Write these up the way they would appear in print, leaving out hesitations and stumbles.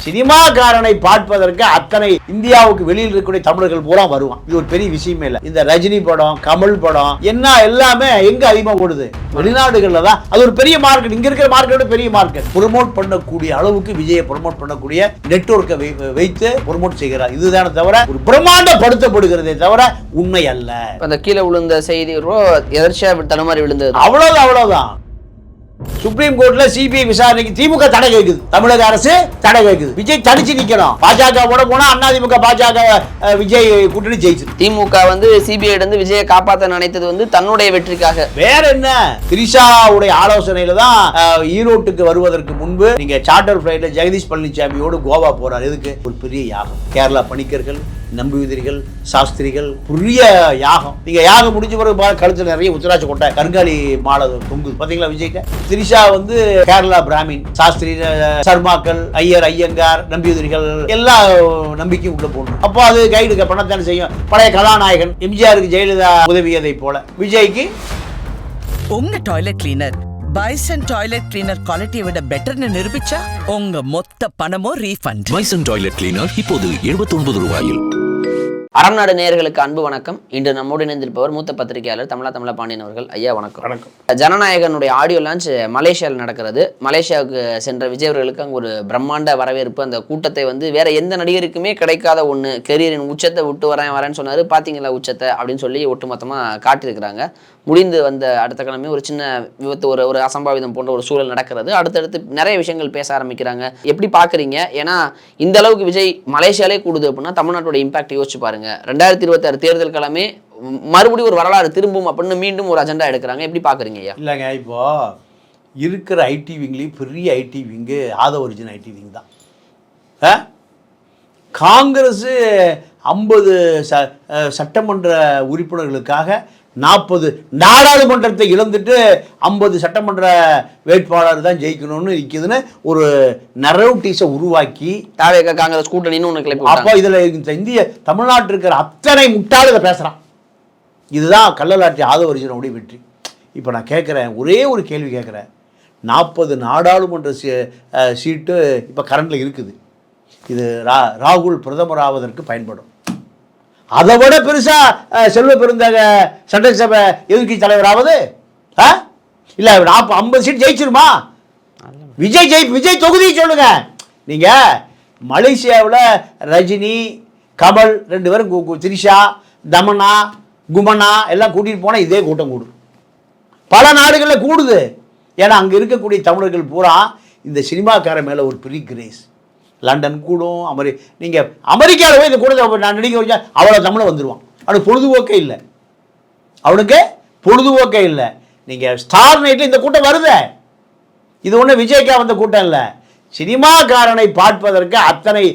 சினிமாக்காரனை பார்ப்பதற்கு அத்தனை இந்தியாவுக்கு வெளியில் இருக்கக்கூடிய தமிழர்கள் பூரா வருவான். இது ஒரு பெரிய விஷயமே இல்லை. இந்த ரஜினி படம், கமல் படம் என்ன எல்லாமே எங்க அதிகமா ஓடுது? வெளிநாடுகள்ல தான். அது ஒரு பெரிய மார்க்கெட். இங்க இருக்கிற மார்க்கெட்டோட பெரிய மார்க்கெட். ப்ரோமோட் பண்ணக்கூடிய அளவுக்கு விஜயை ப்ரோமோட் பண்ணக்கூடிய நெட்வொர்க்கை வைத்து ப்ரோமோட் செய்கிறார். இதுதானே தவிர ஒரு பிரம்மாண்டப்படுத்தப்படுகிறதே தவிர உண்மை அல்ல. அந்த கீழே விழுந்த செய்தி எதர்ச்சியா தடுமாறி விழுந்தது. அவ்வளவுதான். சுப்ரீம் கோர்ட்ல சிபிஐ விசாரணைக்கு திமுக தடை கேக்குது, தமிழக அரசு தடை கேக்குது. விஜய் தனிச்சு நிக்கணும். பாஜக போனா அதிமுக பாஜக விஜய் கூட்டணி ஜெயிச்சு. திமுக சிபிஐ விஜயை காப்பாற்ற நினைத்தது தன்னுடைய வெற்றிக்காக. வேற என்ன? திரிஷாவுடைய ஆலோசனையில தான் ஈரோட்டுக்கு வருவதற்கு முன்பு நீங்க சார்ட்டர் பிளைட்ல ஜெகதீஷ் பழனிசாமியோடு கோவா போறாரு. எதுக்கு? ஒரு பெரிய யாகம். கேரளா பணிக்கர்கள், நம்பிவிதிரிகள், சாஸ்திரிகள், பெரிய யாகம். நீங்க யாகம் முடிஞ்ச பிறகு கழுத்துல நிறைய உத்தராட்ச கொட்டை கருங்காலி மாலை தொங்குது பாத்தீங்களா விஜய்க்கு. திரிஷா கேரளா பிராமின், சாஸ்திரி, சர்மாக்கள், ஐயங்கார், நம்பிவிதிரிகள் எல்லா நம்பிக்கையும் உள்ள போகணும். அப்போ அது கைடு பண்ணத்தானே செய்யும். பழைய கதாநாயகன் எம்ஜிஆருக்கு ஜெயலலிதா உதவியதை போல விஜய்க்கு உங்க toilet cleaner bison toilet cleaner குவாலிட்டியை விட பெட்டர்னு நிரூபிச்சா உங்க மொத்த பணமும் ரீஃபண்ட். பைசன் டாய்லெட் கிளீனர் இப்போது 79 ரூபாயில். அறம்நாடு நேயர்களுக்கு அன்பு வணக்கம். இன்று நம்மோடு இணைந்திருப்பவர் மூத்த பத்திரிகையாளர் தமிழா பாண்டியன் அவர்கள். ஐயா வணக்கம். வணக்கம். ஜனநாயகனுடைய ஆடியோ லான்ச் மலேசியாவில் நடக்கிறது. மலேசியாவுக்கு சென்ற விஜய் அவர்களுக்கு அங்கே ஒரு பிரம்மாண்ட வரவேற்பு. அந்த கூட்டத்தை வேற எந்த நடிகருக்குமே கிடைக்காத ஒன்று. கெரியரின் உச்சத்தை விட்டு வரேன்னு சொன்னார். பார்த்தீங்களா உச்சத்தை அப்படின்னு சொல்லி ஒட்டுமொத்தமாக காட்டியிருக்கிறாங்க. முடிந்து வந்த அடுத்த கிழமை ஒரு சின்ன விபத்து, ஒரு அசம்பாவிதம் போன்ற ஒரு சூழல் நடக்கிறது. அடுத்தடுத்து நிறைய விஷயங்கள் பேச ஆரம்பிக்கிறாங்க. எப்படி பார்க்குறீங்க? ஏன்னா இந்த அளவுக்கு விஜய் மலேசியாலே கூடுது அப்படின்னா தமிழ்நாட்டோட இம்பாக்ட் யோசிச்சு பாருங்க. 2026 தேர்தல் கிழமை மறுபடியும் ஒரு வரலாறு திரும்பும் அப்படின்னு மீண்டும் ஒரு அஜெண்டா எடுக்கிறாங்க. எப்படி பார்க்குறீங்க ஐயா? இல்லைங்க, இப்போ இருக்கிற ஐடி விங்லேயும் பெரிய ஐடி விங்கு ஆதவர்ஜின் ஐடி விங் தான். காங்கிரஸ் 50 சட்டமன்ற உறுப்பினர்களுக்காக 40 நாடாளுமன்றத்தை இழந்துட்டு 50 சட்டமன்ற வேட்பாளர் தான் ஜெயிக்கணும்னு இருக்குதுன்னு ஒரு நரேட்டிவ்ஸை உருவாக்கி காங்கிரஸ் கூட்டணின்னு ஒன்று கிளப்பி. அப்போ இதில் இந்திய தமிழ்நாட்டில் இருக்கிற அத்தனை முட்டாள் இதை பேசுகிறான். இதுதான் கள்ளலாட்டி ஆதவர்ஜினோடைய வெற்றி. இப்போ நான் கேட்குறேன், ஒரே ஒரு கேள்வி கேட்குறேன். 40 நாடாளுமன்ற சீட்டு இப்போ கரண்டில் இருக்குது. இது ராகுல் பிரதமர் ஆவதற்கு பயன்படும். அதை விட பெருசா செல்வ பெருந்தக சட்டசபை எதிர்கட்சி தலைவராவது இல்லை 50 சீட் ஜெயிச்சிருமா? விஜய் தொகுதியை சொல்லுங்க. நீங்க மலேசியாவில் ரஜினி, கமல் 2 பேரும், திரிஷா, தமனா, குமனா எல்லாம் கூட்டிட்டு போனால் இதே கூட்டம் கூடும். பல நாடுகளில் கூடுது. ஏன்னா அங்கே இருக்கக்கூடிய தமிழர்கள் பூரா இந்த சினிமாக்கார மேலே ஒரு பெரிய கிரேஸ். லண்டன் கூடும், நீங்கள் அமெரிக்காவில் போய் இந்த கூடத்தை நான் நடிக்க வச்சா அவ்வளோ தமிழை வந்துடுவான். அவனுக்கு பொழுதுபோக்கே இல்லை. நீங்கள் ஸ்டார் நைட்டில் இந்த கூட்டம் வருது. இது ஒன்றும் விஜய்க்கா வந்த கூட்டம் இல்லை. சினிமாக்காரனை பார்ப்பதற்கு அத்தனை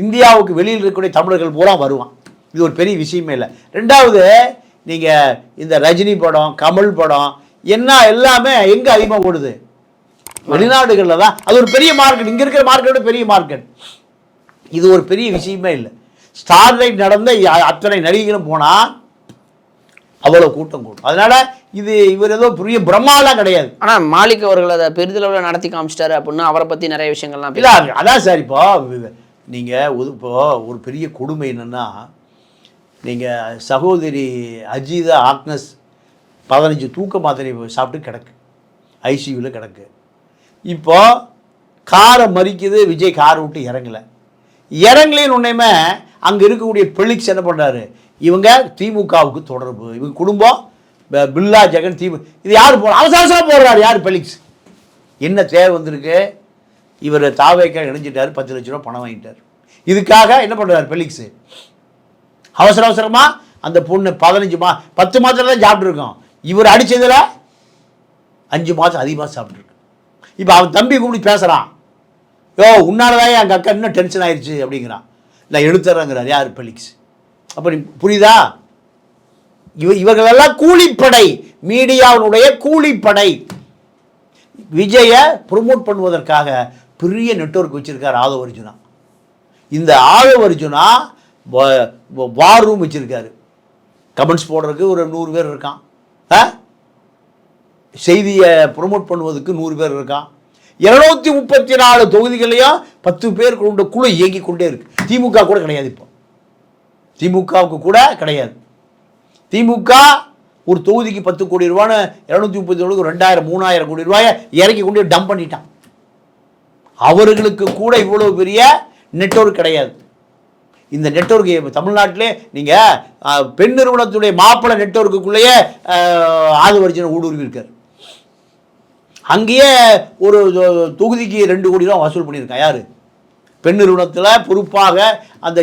இந்தியாவுக்கு வெளியில் இருக்கக்கூடிய தமிழர்கள் பூரா வருவான். இது ஒரு பெரிய விஷயமே இல்லை. ரெண்டாவது, நீங்கள் இந்த ரஜினி படம், கமல் படம் என்ன எல்லாமே எங்கே அதிகமாக ஓடுது? வெளிநாடுகளில் தான். அது ஒரு பெரிய மார்க்கெட். இங்கே இருக்கிற மார்க்கெட்டோட பெரிய மார்க்கெட். இது ஒரு பெரிய விஷயமே இல்லை. ஸ்டார்லைட் நடந்த அத்தனை நடிகர்களும் போனால் அவ்வளோ கூட்டம் கூடும். அதனால இவர் ஏதோ பெரிய பிரம்மாலாம் கிடையாது. ஆனால் மாலிக் அவர்கள் அதை பெரிதளவில் நடத்தி காமிச்சிட்டாரு அப்படின்னா அவரை பற்றி நிறைய விஷயங்கள்லாம் இல்லை. அதான் சார். இப்போ நீங்கள் இப்போ ஒரு பெரிய கொடுமை என்னென்னா, நீங்கள் சகோதரி அஜிதா ஆக்னஸ் 15 தூக்க மாத்திரை சாப்பிட்டு கிடக்கு, ஐசியூவில் கிடக்கு. இப்போ காரை மறிக்குது. விஜய் காரை விட்டு இறங்கலேன்னு ஒன்றையுமே அங்கே இருக்கக்கூடிய பெலிக்ஸ் என்ன பண்ணுறாரு? இவங்க திமுகவுக்கு தொடர்பு, இவங்க குடும்பம், பில்லா ஜெகன் இது யார் அவசரம் போடுறாரு? யார்? பெலிக்ஸ். என்ன தேவை வந்திருக்கு? இவர் தாவேக்கா இணைஞ்சிட்டார், 10 லட்ச ரூபா பணம் வாங்கிட்டார். இதுக்காக என்ன பண்ணுறாரு பெலிக்ஸ்? அவசரமாக அந்த பொண்ணு 10 மாதம் தான் சாப்பிட்ருக்கோம். இவர் அடித்ததில் 5 மாதம் அதிகமாக சாப்பிட்ருக்கு. இப்போ அவன் தம்பி கூப்பிட்டு பேசுகிறான். உன்னாலதான் எங்கள் அக்கா இன்னும் டென்ஷன் ஆயிடுச்சு அப்படிங்கிறான். நான் எடுத்துறேங்கிறார். யார்? பெலிக்ஸ். அப்போ புரியுதா? இவர்களெல்லாம் கூலிப்படை, மீடியாவினுடைய கூலிப்படை. விஜயை ப்ரொமோட் பண்ணுவதற்காக பெரிய நெட்வொர்க் வச்சிருக்கார் ஆதவர்ஜுனா. இந்த ஆதவர்ஜுனா வார் ரூம் வச்சிருக்காரு. கமெண்ட்ஸ் போடுறதுக்கு ஒரு 100 பேர் இருக்கான். செய்தியை ப்ரொமோட் பண்ணுவதுக்கு 100 பேர் இருக்கான். 234 தொகுதிகளையும் 10 பேர் கொண்ட குழு இயங்கி கொண்டே இருக்கு. திமுக கூட கிடையாது. இப்போ திமுகவுக்கு கூட கிடையாது. திமுக ஒரு தொகுதிக்கு 10 கோடி ரூபான்னு 237 2000 3000 கோடி ரூபாயை இறக்கி கொண்டு டம்ப் பண்ணிட்டான். அவர்களுக்கு கூட இவ்வளவு பெரிய நெட்வொர்க் கிடையாது. இந்த நெட்வொர்க் தமிழ்நாட்டிலே நீங்கள் பெண் நிறுவனத்துடைய மாப்பிள்ளை நெட்வொர்க்குள்ளேயே ஆதவர்ஜன ஊடுருவி இருக்கார். அங்கேயே ஒரு தொகுதிக்கு 2 கோடி ரூபா வசூல் பண்ணியிருக்கான். யார்? பெண் நிறுவனத்தில் பொறுப்பாக அந்த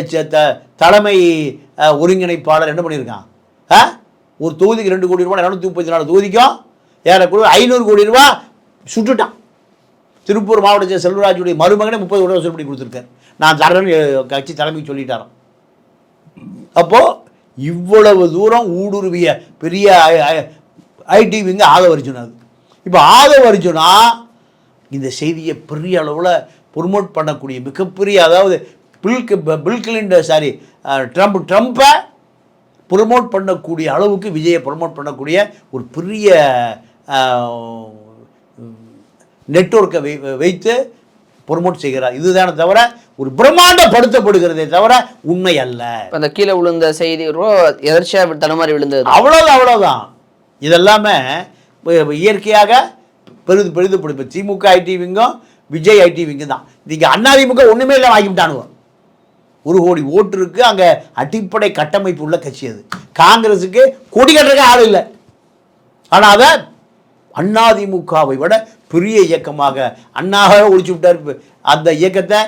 தலைமை ஒருங்கிணைப்பாளர் என்ன பண்ணியிருக்கான்? ஒரு தொகுதிக்கு 2 கோடி ரூபா 234 தொகுதிக்கும் ஏறக்குள்ள 500 கோடி ரூபா சுட்டுட்டான். திருப்பூர் மாவட்ட செல்வராஜுடைய மருமகனை 30 கோடி வசூல் பண்ணி கொடுத்துருக்காரு. நான் தரேன்னு கட்சி தலைமைக்கு சொல்லிட்டாராம். அப்போது இவ்வளவு தூரம் ஊடுருவிய பெரிய ஐடி விங்க ஆதவர்ஜுனா. இப்போ ஆதவர்ஜுனா இந்த செய்தியை பெரிய அளவில் ப்ரொமோட் பண்ணக்கூடிய மிகப்பெரிய, அதாவது பில் கிளின்டன் ட்ரம்ப்பை ப்ரொமோட் பண்ணக்கூடிய அளவுக்கு விஜயை ப்ரொமோட் பண்ணக்கூடிய ஒரு பெரிய நெட்வொர்க்கை வைத்து ப்ரொமோட் செய்கிறார். இதுதானே தவிர ஒரு பிரம்மாண்டப்படுத்தப்படுகிறதே தவிர உண்மை அல்ல. அந்த கீழே விழுந்த செய்தி எதர்ச்சியாக தடுமாறி விழுந்தது, அவ்வளோதான். இதெல்லாமே இயற்கையாக பெரிதுபடுத்த திமுக ஐடிவிங்கும் விஜய் ஐடிவிங்கும் தான். நீங்கள் அதிமுக ஒன்றுமே இல்லை வாங்கிவிட்டானுவோம். 1 கோடி ஓட்டு இருக்கு. அங்கே அடிப்படை கட்டமைப்பு உள்ள கட்சி அது. காங்கிரஸுக்கு கொடி கட்டுறதுக்கு ஆள் இல்லை. ஆனால் அதை அதிமுகவை விட பெரிய இயக்கமாக அண்ணாவே ஒழிச்சு விட்டார். அந்த இயக்கத்தை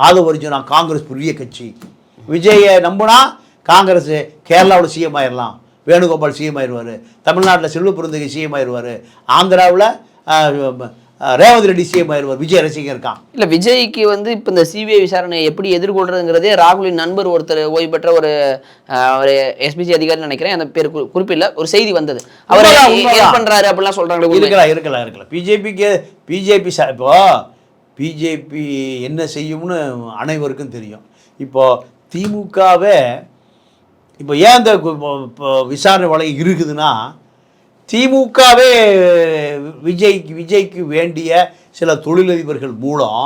ஆதவர்ஜுனா காங்கிரஸ் பெரிய கட்சி. விஜயை நம்பினா காங்கிரஸ் கேரளாவில் சிஎம் ஆயிடலாம், வேணுகோபால் சிஎம் ஆயிடுவார், தமிழ்நாட்டில் செல்வ பிறந்தகை சிஎம் ஆயிடுவார், ஆந்திராவில் ரேவந்த் ரெட்டி சிஎம் ஆயிடுவார். விஜய் ரசிகன் இருக்கான். இல்லை, விஜய்க்கு இப்போ இந்த சிபிஐ விசாரணையை எப்படி எதிர்கொள்றதுங்கிறதே ராகுலின் நண்பர் ஒருத்தர் ஓய்வு பெற்ற ஒரு எஸ்பிஜி அதிகாரி நினைக்கிறேன், அந்த பேர் குறிப்பில்லை, ஒரு செய்தி வந்தது. அவர் பண்றாரு அப்படிலாம் சொல்றாங்க. இருக்கலாம். பிஜேபி இப்போ பிஜேபி என்ன செய்யும்னு அனைவருக்கும் தெரியும். இப்போ திமுகவே இப்போ ஏன் இந்த விசாரணை வலை இருக்குதுன்னா, திமுகவே விஜய்க்கு வேண்டிய சில தொழிலதிபர்கள் மூலம்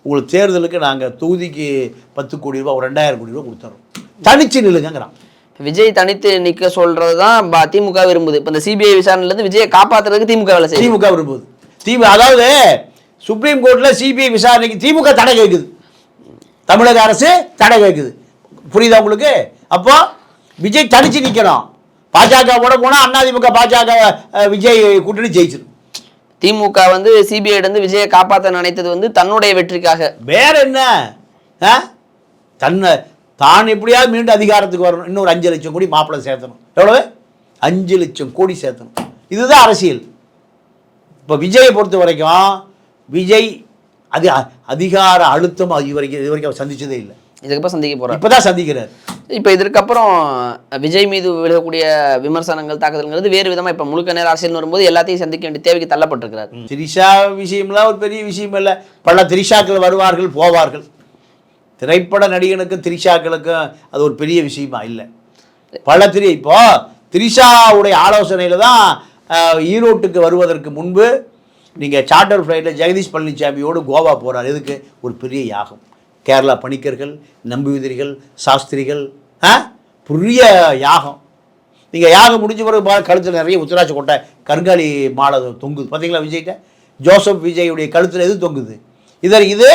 உங்களுக்கு தேர்தலுக்கு நாங்கள் தொகுதிக்கு 10 கோடி ரூபா, ஒரு 2000 கோடி ரூபா கொடுத்துறோம், தனிச்சு நில்லுங்கிறான். விஜய் தனித்து நிற்க சொல்றது தான் திமுக விரும்புது. இப்போ இந்த சிபிஐ விசாரணையிலேருந்து விஜயை காப்பாற்றுறதுக்கு திமுக வேலை செய்யும். திமுக விரும்புது. அதாவது சுப்ரீம் கோர்ட்டில் சிபிஐ விசாரணைக்கு திமுக தடை கேட்குது, தமிழக அரசு தடை கேட்குது. புரியுதா உங்களுக்கு? அப்போ விஜய் தனிச்சு நிற்கணும். பாஜகவோட போனால் அதிமுக பாஜக விஜய் கூட்டணி ஜெயிச்சிடும். திமுக சிபிஐ விஜயை காப்பாற்ற நினைத்தது தன்னுடைய வெற்றிக்காக. வேற என்ன? தான் எப்படியாவது மீண்டும் அதிகாரத்துக்கு வரணும், இன்னொரு 5 லட்சம் கோடி மாப்பிள்ளை சேர்த்தணும். எவ்வளவு? 5 லட்சம் கோடி சேர்த்தணும். இதுதான் அரசியல். இப்போ விஜயை பொறுத்த வரைக்கும் விஜய் அதிகார அழுத்தம் இது வரைக்கும் அவர் சந்திச்சதே இல்லை. இதுக்கப்புறம் சந்திக்க போறார். இப்போதான் சந்திக்கிறார். இப்போ இதற்கப்புறம் விஜய் மீது விழுகக்கூடிய விமர்சனங்கள், தாக்குதல்ங்கிறது வேறு விதமாக இப்போ முழுக்க நேரம் அரசியல் வரும்போது எல்லாத்தையும் சந்திக்க வேண்டிய தேவைக்கு தள்ளப்பட்டிருக்கிறார். திரிஷா விஷயம்லாம் ஒரு பெரிய விஷயம் இல்லை. பல திரிஷாக்கள் வருவார்கள் போவார்கள். திரைப்பட நடிகனுக்கும் திரிஷாக்களுக்கும் அது ஒரு பெரிய விஷயமா இல்லை. இப்போ திரிஷாவுடைய ஆலோசனையில் தான் ஈரோட்டுக்கு வருவதற்கு முன்பு நீங்கள் சார்ட்டர் ஃப்ளைட்டில் ஜெகதீஷ் பழனிசாமியோடு கோவா போகிறார். எதுக்கு? ஒரு பெரிய யாகம். கேரளா பணிக்கர்கள், நம்பூதிரிகள், சாஸ்திரிகள், பெரிய யாகம். நீங்கள் யாகம் முடிஞ்ச பிறகு கழுத்தில் நிறைய உத்தராட்சி கொட்டை கருங்காலி மாலை தொங்குது. பார்த்தீங்களா விஜய்கிட்ட? ஜோசப் விஜயுடைய கழுத்தில் எது தொங்குது? இது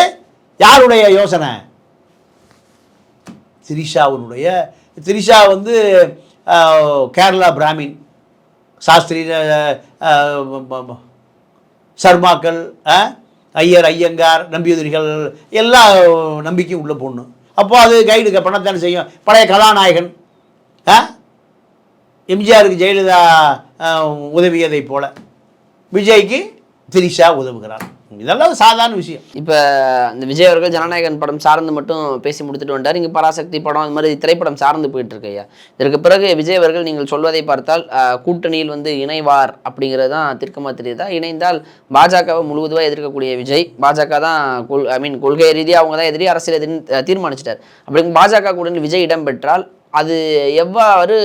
யாருடைய யோசனை? திரிஷாவுடைய. திரிஷா கேரளா பிராமின், சாஸ்திரி, சர்மாக்கள், ஐயங்கார், நம்பியுதிரிகள் எல்லா நம்பிக்கையும் உள்ள பொண்ணு. அப்போ அது கைடுக்கு பணத்தானே செய்யும். பழைய கதாநாயகன் எம்ஜிஆருக்கு ஜெயலலிதா உதவியதை போல விஜய்க்கு திரிஷா உதவுகிறார். இதெல்லாம் சாதாரண விஷயம். இப்போ இந்த விஜய் அவர்கள் ஜனநாயகன் படம் சார்ந்து மட்டும் பேசி முடித்துட்டு வந்தார். இங்கே பராசக்தி படம் அந்த மாதிரி திரைப்படம் சார்ந்து போயிட்டு இருக்கு ஐயா. இதற்கு பிறகு விஜய் அவர்கள் நீங்கள் சொல்வதை பார்த்தால் கூட்டணியில் இணைவார் அப்படிங்கிறது தான் தீர்க்கமாக தெரியுதா? இணைந்தால் பாஜகவை முழுவதுவாக எதிர்க்கக்கூடிய விஜய், பாஜக தான் கொள்கை ரீதியாக அவங்க தான் எதிரி, அரசியல் எதிரி தீர்மானிச்சிட்டார். அப்படி பாஜக கூட்டணி விஜய் இடம் பெற்றால் அது எவ்வாறு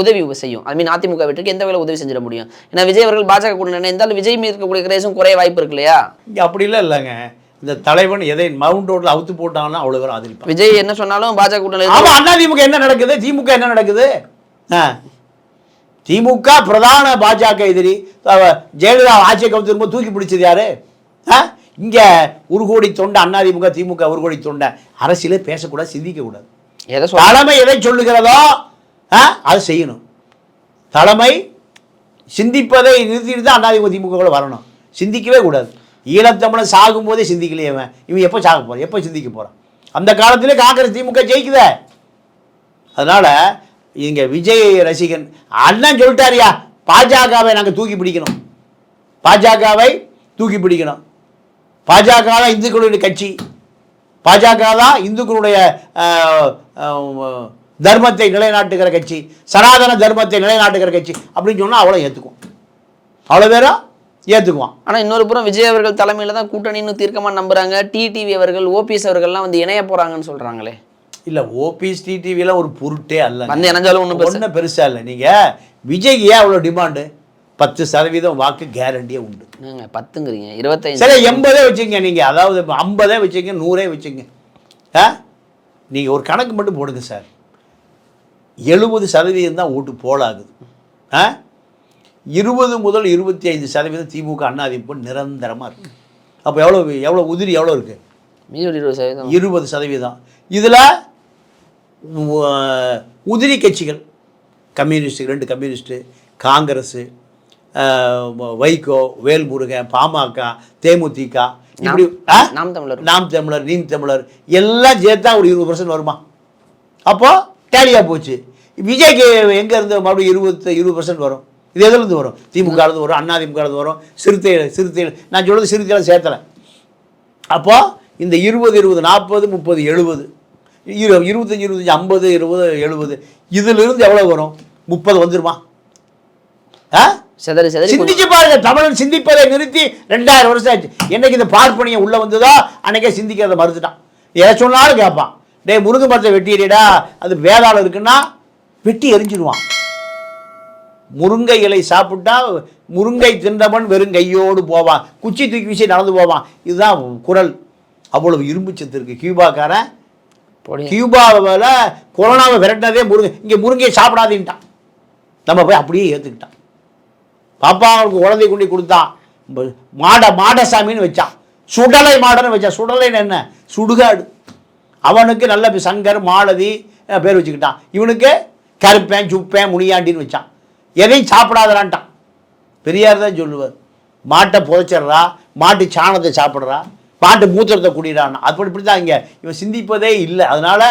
உதவி செய்யும்? ஐ மீன் அதிமுக வெற்றிக்கு எந்த வகையில் உதவி செஞ்சிட முடியும்? ஏன்னா விஜய் அவர்கள் பாஜக கூட இருந்தாலும் விஜய் மீது இருக்கக்கூடிய கிரேஸும் குறைய வாய்ப்பு இருக்கு இல்லையா? இங்கே அப்படிலாம் இல்லைங்க. இந்த தலைவன் எதை மவுண்ட் ரோட்ல அவுத்து போட்டாங்கன்னா அவ்வளோ பேரும் ஆதரிப்பாங்க. விஜய் என்ன சொன்னாலும் பாஜக கூட்டணி. ஆமா, அதிமுக என்ன நடக்குது, திமுக என்ன நடக்குது? திமுக பிரதான பாஜக எதிரி. ஜெயலலிதா ஆட்சியை கவுத்திருக்கும்போது தூக்கி பிடிச்சது யாரு? இங்க ஒரு கோடி தொண்டை அதிமுக திமுக ஒரு கோடி தொண்டை. அரசியலே பேசக்கூடாது, சிந்திக்க கூடாது. தலைமை எதை சொல்லுகிறதோ அதை செய்யணும். தலைமை சிந்திப்பதை நிறுத்திட்டு தான் அதிமுக திமுக வரணும். சிந்திக்கவே கூடாது. ஈழத்தமிழன் சாகும் போதே சிந்திக்கலையே இவன் எப்போ சாக போகிறான், எப்போ சிந்திக்க போகிறான்? அந்த காலத்திலே காங்கிரஸ் திமுக ஜெயிக்குத. அதனால் இங்கே விஜய் ரசிகன் அண்ணன் சொல்லிட்டாரியா, பாஜகவை நாங்கள் தூக்கி பிடிக்கணும், பாஜகவை தூக்கி பிடிக்கணும். பாஜக தான் இந்துக்களுடைய கட்சி, பாஜக தான் இந்துக்களுடைய தர்மத்தை நிலைநாட்டுகிற கட்சி, சனாதன தர்மத்தை நிலைநாட்டுகிற கட்சி அப்படின்னு சொன்னால் அவ்வளோ ஏற்றுக்குவோம், அவ்வளோ பேரும் ஏற்றுக்குவான். ஆனால் இன்னொரு புறம் விஜய் அவர்கள் தலைமையில் தான் கூட்டணின்னு தீர்க்கமாக நம்புறாங்க. டிடிவி அவர்கள் ஓபிஎஸ் அவர்கள்லாம் வந்து இணைய போகிறாங்கன்னு சொல்கிறாங்களே. இல்லை, ஓபிஎஸ் டிடிவிலாம் ஒரு பொருட்டே அல்ல, வந்து இணைஞ்சாலும் ஒன்றும் பெருசாக இல்லை. நீங்கள் விஜய்க்கு ஏன் அவ்வளோ டிமாண்டு? 10% வாக்கு கேரண்டியே உண்டு. 10ங்கிறீங்க, 25 சரி 80 வச்சுங்க நீங்கள், அதாவது 50 வச்சுங்க, 100 வச்சுங்க. நீங்கள் ஒரு கணக்கு மட்டும் போடுங்க சார். 70% தான் ஓட்டு போலாகுது. 20 முதல் 25% திமுக அதிமுக நிரந்தரமாக இருக்குது. அப்போ எவ்வளோ உதிரி எவ்வளோ இருக்குது? 20%. இதில் உதிரி கட்சிகள் கம்யூனிஸ்ட், 2 கம்யூனிஸ்ட்டு, காங்கிரஸ், வைகோ, வேல்முருகன், பாமக, தேமுதிக, இப்படி நாம் தமிழர், நீம் தமிழர் எல்லாம் சேர்த்தா ஒரு 20% வருமா? அப்போது டேலியாக போச்சு. விஜய்க்கு எங்கேருந்து மறுபடியும் 20% வரும்? இது எதுலேருந்து வரும்? திமுகலேருந்து வரும், அதிமுகலேருந்து வரும், சிறுத்தைகள் நான் சொல்கிறது சிறுத்தைகள் சேர்த்தலை. அப்போது இந்த 20, 40, 30, 70, 25, 50, 20, 70 இதிலிருந்து எவ்வளோ வரும்? 30 வந்துருமா? சிந்திச்சு பாருங்க. தமிழன் சிந்திப்பதை நிறுத்தி 2000 வருஷம் ஆச்சு. என்னைக்கு இந்த பார்ப்பனியம் உள்ள வந்ததோ அன்னைக்கே சிந்திக்கிறத மறுத்துட்டான். எதை சொன்னாலும் கேட்பான். டே முருங்கை மரத்தை வெட்டிடுடா, அது வேதாளம் இருக்குன்னா வெட்டி எரிஞ்சிடுவான். முருங்கை இலை சாப்பிட்டா முருங்கை தின்றவன் வெறும் கையோடு போவான், குச்சி தூக்கி வீசி நடந்து போவான். இதுதான் குரல். அவ்வளவு இரும்பு சத்து இருக்கு. கியூபாக்காரன் கியூபாவில் கொரோனாவை விரட்டினதே முருங்கை. இங்கே முருங்கையை சாப்பிடாதீன்ட்டான். நம்ம போய் அப்படியே ஏற்றுக்கிட்டான். பாப்பா அவனுக்கு குழந்தை கொண்டு கொடுத்தான், மாடசாமின்னு வச்சான், சுடலை மாடன்னு வச்சான். சுடலைன்னு என்ன? சுடுகாடு. அவனுக்கு நல்ல சங்கர், மாலதி பேர் வச்சுக்கிட்டான். இவனுக்கு கருப்பேன், சுப்பேன், முனியாண்டின்னு வச்சான். எதையும் சாப்பிடாதான்ட்டான். பெரியார் தான் சொல்லுவார், மாட்டை புதைச்சிட்றா, மாட்டு சாணத்தை சாப்பிட்றா, மாட்டு மூத்திரத்தை குடிடான். இப்படி தான் இங்கே இவன் சிந்திப்பதே இல்லை. அதனால்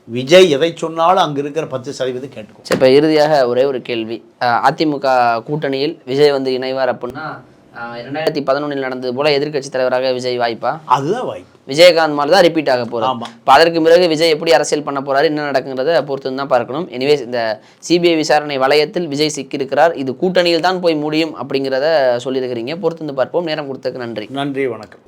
விஜய் எதை சொன்னாலும் அங்கே இருக்கிற 10% கேட்டுக்கும். சரி, இப்போ இறுதியாக ஒரே ஒரு கேள்வி. அதிமுக கூட்டணியில் விஜய் வந்து இணைவார் அப்படின்னா 2011 நடந்தது போல எதிர்க்கட்சி தலைவராக விஜய் வாய்ப்பா? அதுதான் வாய்ப்பு. விஜயகாந்த் மாதிரி தான் ரிப்பீட் ஆக போகிறோம். ஆமாம். இப்போ அதற்கு பிறகு விஜய் எப்படி அரசியல் பண்ண போறாரு, என்ன நடக்குங்கிறத பொறுத்து தான் பார்க்கணும். எனிவேஸ், இந்த சிபிஐ விசாரணை வளையத்தில் விஜய் சிக்கியிருக்கிறார். இது கூட்டணியில் தான் போய் முடியும் அப்படிங்கிறத சொல்லியிருக்கிறீங்க. பொறுத்து பார்ப்போம். நேரம் கொடுத்ததுக்கு நன்றி. நன்றி, வணக்கம்.